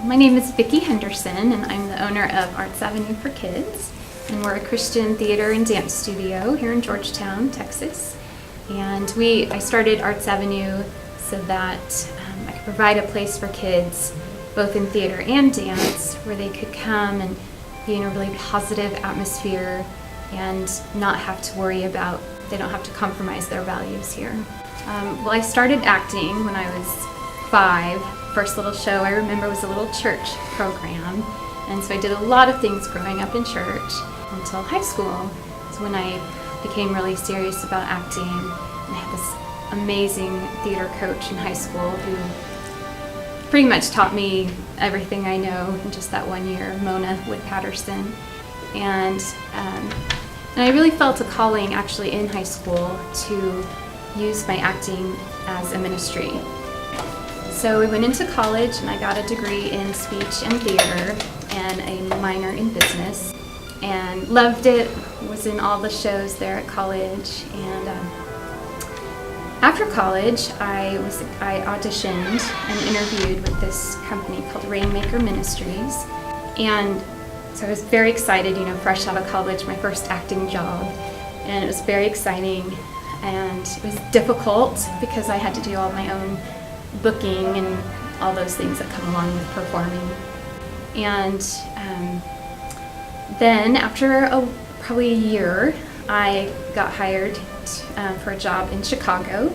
My name is Vicki Henderson, and I'm the owner of Arts Avenue for Kids. And we're a Christian theater and dance studio here in Georgetown, Texas. And I started Arts Avenue so that I could provide a place for kids, both in theater and dance, where they could come and be in a really positive atmosphere and not have to worry about, they don't have to compromise their values here. Well, I started acting when I was 5. First little show I remember was a little church program, and so I did a lot of things growing up in church until high school. So when I became really serious about acting, and I had this amazing theater coach in high school who pretty much taught me everything I know in just that 1 year, Mona Wood-Patterson. And I really felt a calling actually in high school to use my acting as a ministry. So we went into college and I got a degree in speech and theater and a minor in business, and loved it, was in all the shows there at college. And after college I auditioned and interviewed with this company called Rainmaker Ministries, and so I was very excited, fresh out of college, my first acting job, and it was very exciting, and it was difficult because I had to do all my own booking and all those things that come along with performing. And then after probably a year, I got hired for a job in Chicago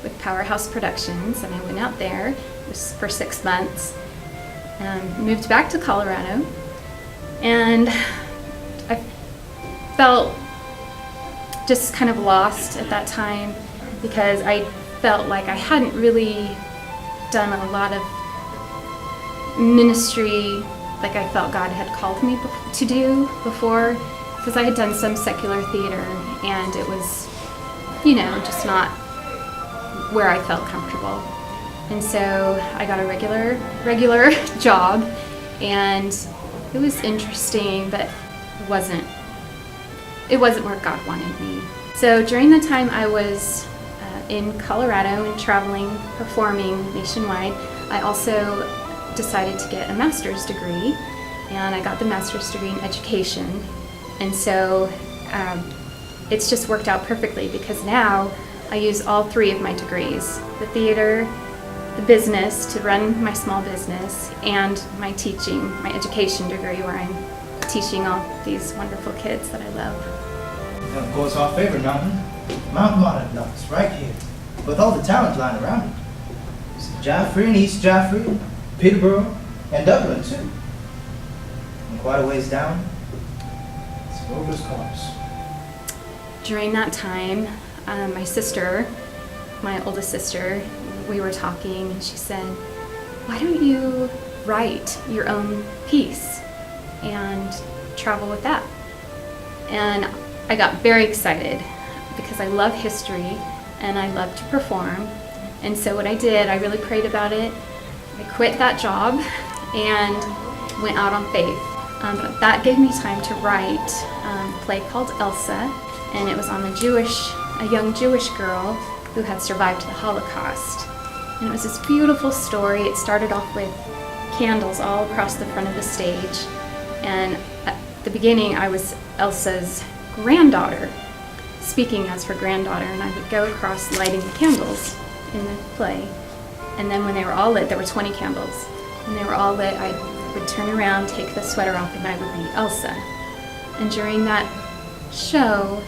with Powerhouse Productions, and I went out there. It was for 6 months. Moved back to Colorado, and I felt just kind of lost at that time because I felt like I hadn't really done a lot of ministry like I felt God had called me to do before, because I had done some secular theater and it was, just not where I felt comfortable. And so I got a regular job, and it was interesting, but it wasn't where God wanted me. So during the time I was in Colorado and traveling, performing nationwide, I also decided to get a master's degree, and I got the master's degree in education. And so it's just worked out perfectly, because now I use all 3 of my degrees: the theater, the business to run my small business, and my teaching, my education degree, where I'm teaching all these wonderful kids that I love. And of course our favorite mountain, Mount Monadnock, right here, with all the talent lying around it. There's Jaffrey and East Jaffrey, Peterborough, and Dublin too. And quite a ways down, it's Rover's Corners. During that time, my sister, my oldest sister, we were talking, and she said, "Why don't you write your own piece and travel with that?" And I got very excited because I love history and I love to perform. And so what I did, I really prayed about it. I quit that job and went out on faith. But that gave me time to write a play called Elsa, and it was on a young Jewish girl who had survived the Holocaust. And it was this beautiful story. It started off with candles all across the front of the stage. And at the beginning, I was Elsa's granddaughter, speaking as her granddaughter, and I would go across lighting the candles in the play. And then when they were all lit, there were 20 candles. When they were all lit, I would turn around, take the sweater off, and I would be Elsa. And during that show,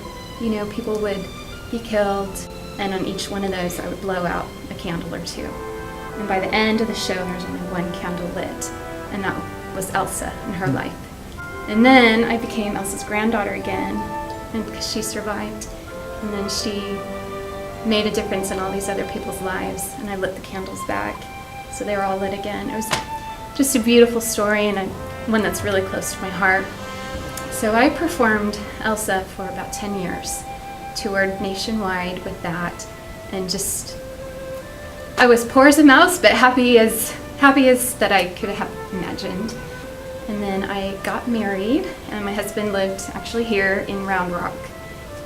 people would be killed, and on each one of those, I would blow out a candle or 2. And by the end of the show, there was only 1 candle lit, and that was Elsa and her life. And then I became Elsa's granddaughter again, and because she survived, and then she made a difference in all these other people's lives, and I lit the candles back, so they were all lit again. It was just a beautiful story, and one that's really close to my heart. So I performed Elsa for about 10 years, toured nationwide with that, and just, I was poor as a mouse, but happy as that I could have imagined. And then I got married, and my husband lived actually here in Round Rock.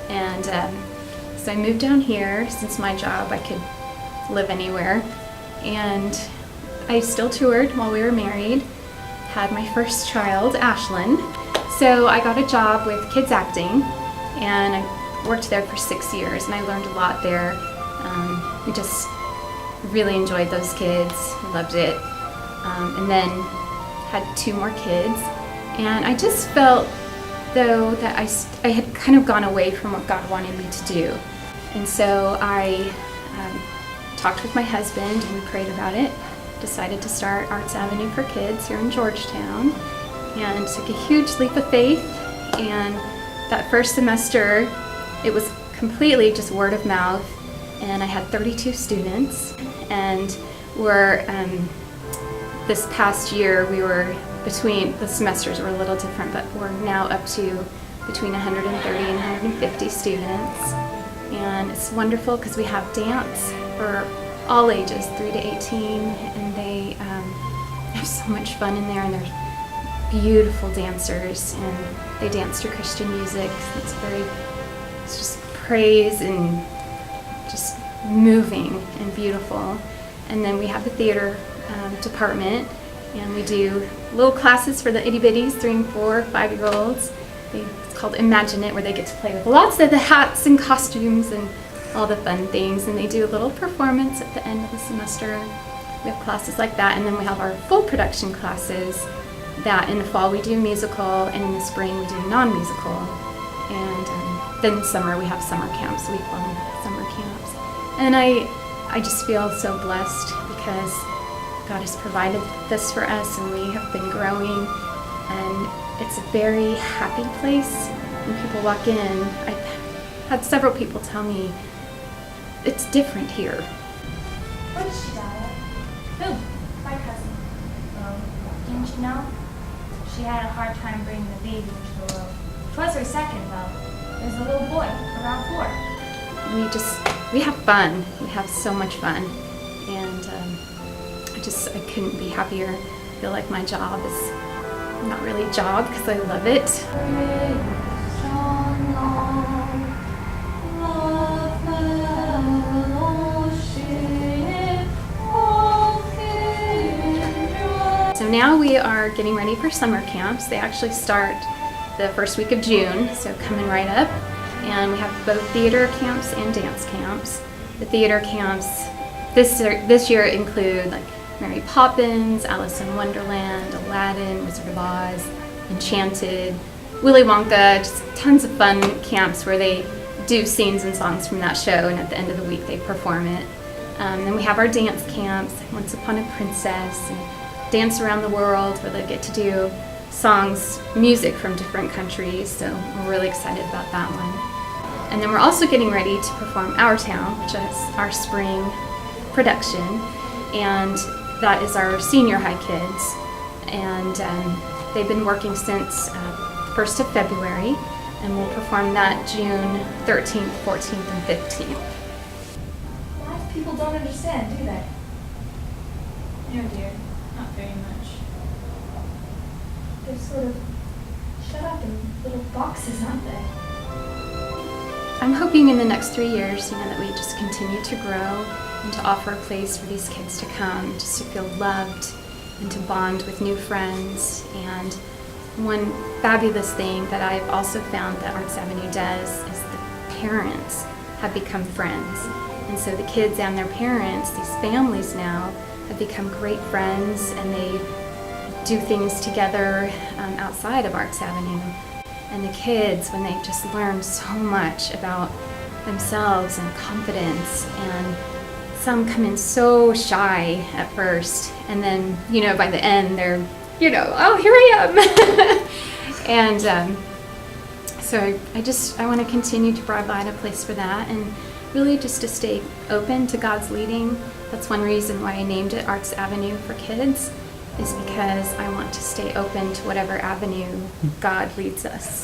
And so I moved down here. Since my job, I could live anywhere. And I still toured while we were married, had my first child, Ashlyn. So I got a job with Kids Acting, and I worked there for 6 years, and I learned a lot there. We just really enjoyed those kids, loved it. And then had 2 more kids, and I just felt though that I had kind of gone away from what God wanted me to do. And so I talked with my husband and we prayed about it, decided to start Arts Avenue for Kids here in Georgetown, and took a huge leap of faith. And that first semester, it was completely just word of mouth, and I had 32 students, and this past year we were between, the semesters were a little different, but we're now up to between 130 and 150 students. And it's wonderful because we have dance for all ages, 3 to 18, and they have so much fun in there, and they're beautiful dancers, and they dance to Christian music. It's just praise and just moving and beautiful. And then we have the theater department, and we do little classes for the itty bitties, 3 and 4, 5-year-olds. It's called Imagine It, where they get to play with lots of the hats and costumes and all the fun things, and they do a little performance at the end of the semester. We have classes like that, and then we have our full production classes that in the fall we do musical, and in the spring we do non-musical. And then in summer we have summer camps, week-long summer camps. And I just feel so blessed because God has provided this for us, and we have been growing, and it's a very happy place. When people walk in, I've had several people tell me it's different here. What did she die of? Who? My cousin. Didn't you know? She had a hard time bringing the baby into the world. 'Twas her second, though. There's a little boy, around 4. We have fun. We have so much fun, and I couldn't be happier. I feel like my job is not really a job because I love it. So now we are getting ready for summer camps. They actually start the first week of June, so coming right up. And we have both theater camps and dance camps. The theater camps this year include like Mary Poppins, Alice in Wonderland, Aladdin, Wizard of Oz, Enchanted, Willy Wonka, just tons of fun camps where they do scenes and songs from that show, and at the end of the week they perform it. Then we have our dance camps, Once Upon a Princess, and Dance Around the World, where they get to do songs, music from different countries, so we're really excited about that one. And then we're also getting ready to perform Our Town, which is our spring production, and that is our senior high kids, and they've been working since 1st of February, and we'll perform that June 13th, 14th, and 15th. A lot of people don't understand, do they? No, dear, not very much. They're sort of shut up in little boxes, aren't they? I'm hoping in the next 3 years, that we just continue to grow and to offer a place for these kids to come, just to feel loved and to bond with new friends. And one fabulous thing that I've also found that Arts Avenue does is the parents have become friends. And so the kids and their parents, these families now, have become great friends, and they do things together outside of Arts Avenue. And the kids, when they just learn so much about themselves and confidence, and some come in so shy at first, and then, by the end, they're, oh, here I am. And so I want to continue to provide a place for that, and really just to stay open to God's leading. That's one reason why I named it Arts Avenue for Kids, is because I want to stay open to whatever avenue God leads us.